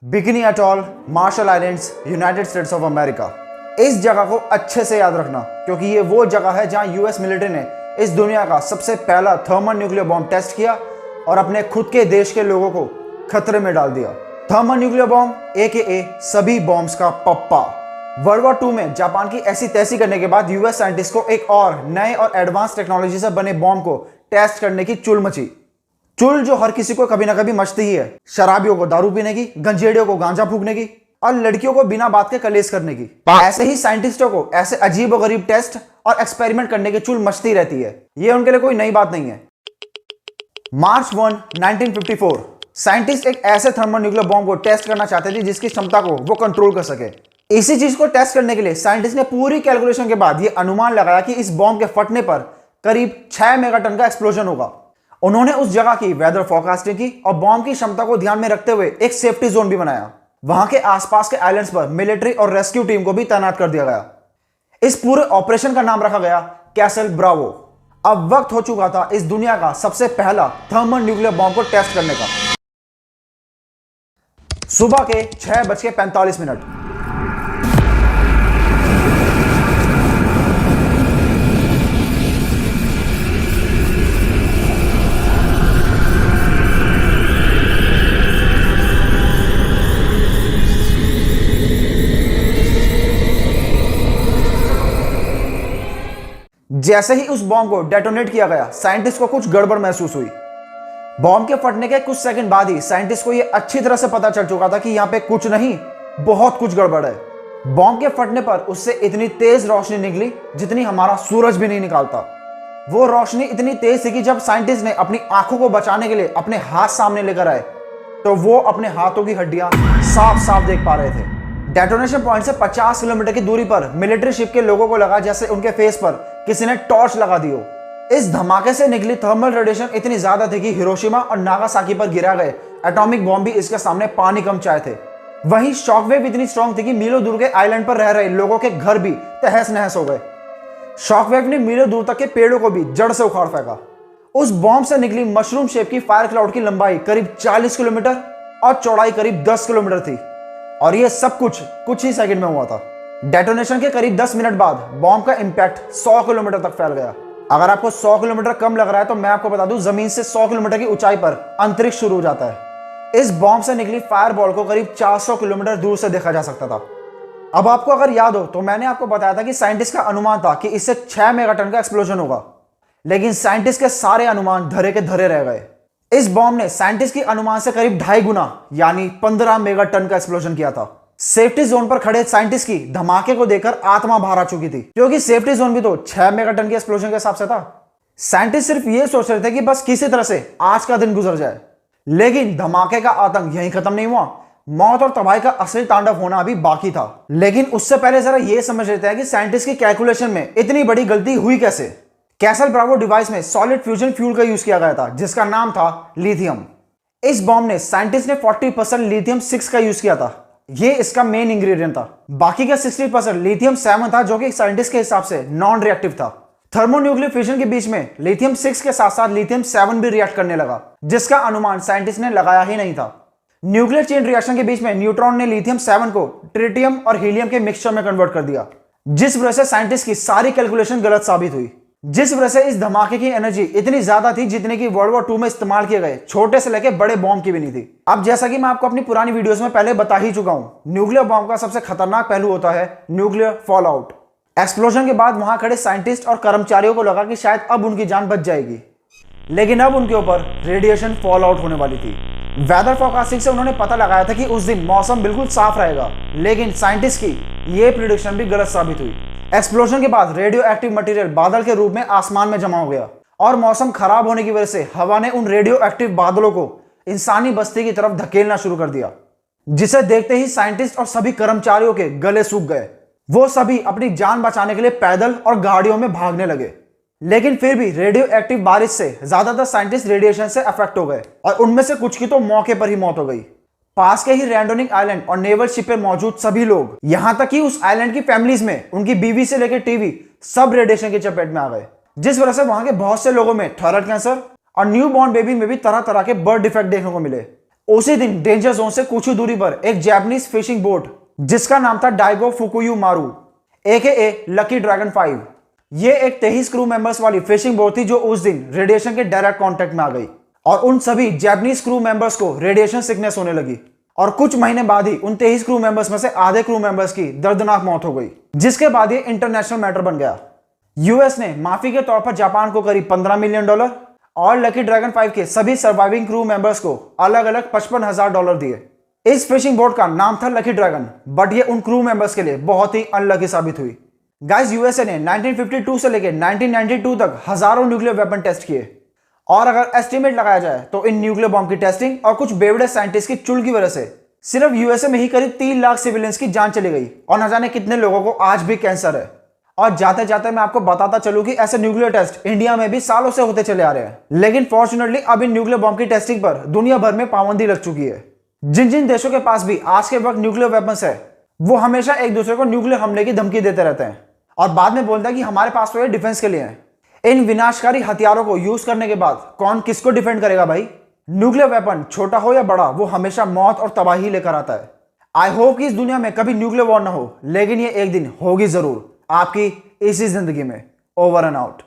Bikini atoll, Marshall Islands, United states of America. इस जगह को अच्छे से याद रखना क्योंकि ये वो जगह है जहां यूएस मिलिट्री ने इस दुनिया का सबसे पहला थर्मल न्यूक्लियर बॉम्ब टेस्ट किया और अपने खुद के देश के लोगों को खतरे में डाल दिया। थर्मल न्यूक्लियर बॉम्ब AKA सभी बॉम्ब्स का पप्पा। वर्ल्ड वॉर 2 में जापान की ऐसी तैसी करने के बाद यूएस साइंटिस्ट को एक और नए और एडवांस टेक्नोलॉजी से बने बॉम्ब को टेस्ट करने की चुल मची। चुल जो हर किसी को कभी ना कभी मचती ही है। शराबियों को दारू पीने की, गंजेड़ियों को गांजा फूकने की और लड़कियों को बिना बात के कलेश करने की। ऐसे ही साइंटिस्टों को ऐसे अजीब और गरीब टेस्ट और एक्सपेरिमेंट करने की चुल मचती रहती है। ये उनके लिए कोई नई बात नहीं है। मार्च 1, 1954 साइंटिस्ट एक ऐसे थर्मल न्यूक्लियर बॉम्ब को टेस्ट करना चाहते थे जिसकी क्षमता को वो कंट्रोल कर सके। इसी चीज को टेस्ट करने के लिए साइंटिस्ट ने पूरी कैलकुलेशन के बाद ये अनुमान लगाया कि इस बॉम्ब के फटने पर करीब 6 मेगाटन का एक्सप्लोजन होगा। उन्होंने उस जगह की वेदर फोरकास्टिंग की और बॉम्ब की क्षमता को ध्यान में रखते हुए एक सेफ्टी जोन भी बनाया। वहां के आसपास के आइलैंड्स पर मिलिट्री और रेस्क्यू टीम को भी तैनात कर दिया गया। इस पूरे ऑपरेशन का नाम रखा गया कैसल ब्रावो। अब वक्त हो चुका था इस दुनिया का सबसे पहला थर्मल न्यूक्लियर बॉम्ब को टेस्ट करने का। सुबह के 6:45। जैसे ही उस बॉम्ब को डेटोनेट किया गया, साइंटिस्ट को कुछ गड़बड़ महसूस हुई। बॉम्ब के फटने के कुछ सेकंड बाद ही साइंटिस्ट को यह अच्छी तरह से पता चल चुका था कि यहां पे कुछ नहीं, बहुत कुछ गड़बड़ है। बॉम्ब के फटने पर उससे इतनी तेज रोशनी निकली जितनी हमारा सूरज भी नहीं निकालता। वो रोशनी इतनी तेज थी कि जब साइंटिस्ट ने अपनी आंखों को बचाने के लिए अपने हाथ सामने लेकर आए तो वो अपने हाथों की हड्डियां साफ साफ देख पा रहे थे। डेटोनेशन पॉइंट से 50 किलोमीटर की दूरी पर मिलिट्री शिप के लोगों को लगा जैसे उनके फेस पर किसी ने टॉर्च लगा दी हो। इस धमाके से निकली थर्मल रेडिएशन इतनी ज्यादा थी कि हिरोशिमा और नागासाकी पर गिरा गए एटॉमिक बॉम्ब भी इसके सामने पानी कम चाहे थे। वहीं शॉकवेव इतनी स्ट्रांग थी कि मीलों दूर के आइलैंड पर रह रहे लोगों के घर भी तहस नहस हो गए। शॉकवेव ने मीलों दूर तक के पेड़ों को भी जड़ से उखाड़ फेंका। उस बॉम्ब से निकली मशरूम शेप की फायर क्लाउड की लंबाई करीब 40 किलोमीटर और चौड़ाई करीब 10 किलोमीटर थी और यह सब कुछ ही सेकंड में हुआ था। डेटोनेशन के करीब 10 मिनट बाद बॉम्ब का इंपैक्ट 100 किलोमीटर तक फैल गया। अगर आपको 100 किलोमीटर कम लग रहा है तो मैं आपको बता दूं, जमीन से 100 किलोमीटर की ऊंचाई पर अंतरिक्ष शुरू हो जाता है। इस बॉम्ब से निकली फायर बॉल को करीब 400 किलोमीटर दूर से देखा जा सकता था। अब आपको अगर याद हो तो मैंने आपको बताया था कि साइंटिस्ट का अनुमान था कि इससे 6 मेगाटन का एक्सप्लोजन होगा, लेकिन साइंटिस्ट के सारे अनुमान धरे के धरे रह गए। इस बॉम्ब ने साइंटिस्ट के अनुमान से करीब 2.5 गुना यानी 15 मेगाटन का एक्सप्लोजन किया था। सेफ्टी जोन पर खड़े साइंटिस्ट की धमाके को देखकर आत्मा बाहर आ चुकी थी क्योंकि सेफ्टी जोन भी तो 6 मेगाटन के एक्सप्लोजन के हिसाब से था। साइंटिस्ट सिर्फ ये सोच रहे थे कि बस किसी तरह से आज का दिन गुजर जाए, लेकिन धमाके का आतंक यहीं खत्म नहीं हुआ। मौत और तबाही का असली तांडव होना अभी बाकी था। लेकिन उससे पहले जरा ये समझ लेते हैं कि साइंटिस्ट की कैलकुलेशन में इतनी बड़ी गलती हुई कैसे। कैसल ब्रावो डिवाइस में सॉलिड फ्यूजन फ्यूल का यूज किया गया था जिसका नाम था लिथियम। इस बॉम्ब ने साइंटिस्ट ने 40% लिथियम 6 का यूज किया था। ये इसका मेन इंग्रेडिएंट था। बाकी का 60% लिथियम 7 था जो कि साइंटिस्ट के हिसाब से नॉन रिएक्टिव था। थर्मोन्यूक्लियर फ्यूजन के बीच में लिथियम 6 के साथ साथ लिथियम 7 भी रिएक्ट करने लगा जिसका अनुमान साइंटिस्ट ने लगाया ही नहीं था। न्यूक्लियर चेन रिएक्शन के बीच में न्यूट्रॉन ने लिथियम 7 को ट्रिटियम और हीलियम के मिक्सचर में कन्वर्ट कर दिया, जिस वजह से साइंटिस्ट की सारी कैलकुलेशन गलत साबित हुई। जिस वजह से इस धमाके की एनर्जी इतनी ज्यादा थी जितनी कि वर्ल्ड वॉर 2 में इस्तेमाल किए गए छोटे से लेकर बड़े बॉम्ब की भी नहीं थी। अब जैसा कि मैं आपको अपनी पुरानी वीडियोस में पहले बता ही चुका हूं, न्यूक्लियर बॉम्ब का सबसे खतरनाक पहलू होता है न्यूक्लियर फॉल आउट। एक्सप्लोजन के बाद वहां खड़े साइंटिस्ट और कर्मचारियों को लगा कि शायद अब उनकी जान बच जाएगी, लेकिन अब उनके ऊपर रेडिएशन फॉल आउट होने वाली थी। वेदर फोरकास्टिंग से उन्होंने पता लगाया था कि उस दिन मौसम बिल्कुल साफ रहेगा, लेकिन साइंटिस्ट की यह प्रिडिक्शन भी गलत साबित हुई। एक्सप्लोजन के बाद रेडियो एक्टिव मटेरियल बादल के रूप में आसमान में जमा हो गया और मौसम खराब होने की वजह से हवा ने उन रेडियो एक्टिव बादलों को इंसानी बस्ती की तरफ धकेलना शुरू कर दिया, जिसे देखते ही साइंटिस्ट और सभी कर्मचारियों के गले सूख गए। वो सभी अपनी जान बचाने के लिए पैदल और गाड़ियों में भागने लगे, लेकिन फिर भी रेडियो एक्टिव बारिश से ज्यादातर साइंटिस्ट रेडिएशन से अफेक्ट हो गए और उनमें से कुछ की तो मौके पर ही मौत हो गई। पास के ही रैंडोनिक आइलैंड और नेवल शिप पर मौजूद सभी लोग, यहां तक कि उस आइलैंड की फैमिलीज में उनकी बीवी से लेकर टीवी सब रेडिएशन की चपेट में आ गए, जिस वजह से वहां के बहुत से लोगों में थायराइड कैंसर और न्यू बॉर्न बेबी में भी तरह तरह के बर्थ डिफेक्ट देखने को मिले। उसी दिन डेंजर जोन से कुछ ही दूरी पर एक जापानीज फिशिंग बोट जिसका नाम था डाइगो फुकुयू मारू AKA लकी ड्रैगन 5, ये एक 23 क्रू मेंबर्स वाली फिशिंग बोट थी जो उस दिन रेडिएशन के डायरेक्ट कांटेक्ट में आ गई और उन सभी जापानीज क्रू मेंबर्स को रेडिएशन सिकनेस होने लगी और कुछ महीने बाद ही उन 23 क्रू मेंबर्स में से आधे क्रू मेंबर्स की दर्दनाक मौत हो गई, जिसके बाद ये इंटरनेशनल मैटर बन गया। यूएस ने माफी के तौर पर जापान को करीब $15 मिलियन और लकी ड्रैगन 5 के सभी सर्वाइविंग क्रू मेंबर्स को अलग अलग $55,000 दिए। इस फिशिंग बोट का नाम था लकी ड्रैगन, बट ये उन क्रू मेंबर्स के लिए बहुत ही अनलकी साबित हुई। गाइस, यूएसए ने 1952 से लेकर 1992 तक हजारों न्यूक्लियर वेपन टेस्ट किए और अगर एस्टिमेट लगाया जाए तो इन न्यूक्लियर बॉम्ब की टेस्टिंग और कुछ बेवड़े साइंटिस्ट की चुल की वजह से सिर्फ यूएसए में ही करीब 3 लाख सिविलियंस की जान चली गई और न जाने कितने लोगों को आज भी कैंसर है। और जाते जाते मैं आपको बताता चलूं कि ऐसे न्यूक्लियर टेस्ट इंडिया में भी सालों से होते चले आ रहे हैं, लेकिन फॉर्चुनेटली अब इन न्यूक्लियर बॉम्ब की टेस्टिंग पर दुनिया भर में पाबंदी लग चुकी है। जिन जिन देशों के पास भी आज के वक्त न्यूक्लियर वेपन्स है वो हमेशा एक दूसरे को न्यूक्लियर हमले की धमकी देते रहते हैं और बाद में बोलते हैं कि हमारे पास तो ये डिफेंस के लिए है। इन विनाशकारी हथियारों को यूज करने के बाद कौन किसको डिफेंड करेगा भाई? न्यूक्लियर वेपन छोटा हो या बड़ा वो हमेशा मौत और तबाही लेकर आता है। आई होप कि इस दुनिया में कभी न्यूक्लियर वॉर ना हो, लेकिन ये एक दिन होगी जरूर आपकी इसी जिंदगी में। Over and out.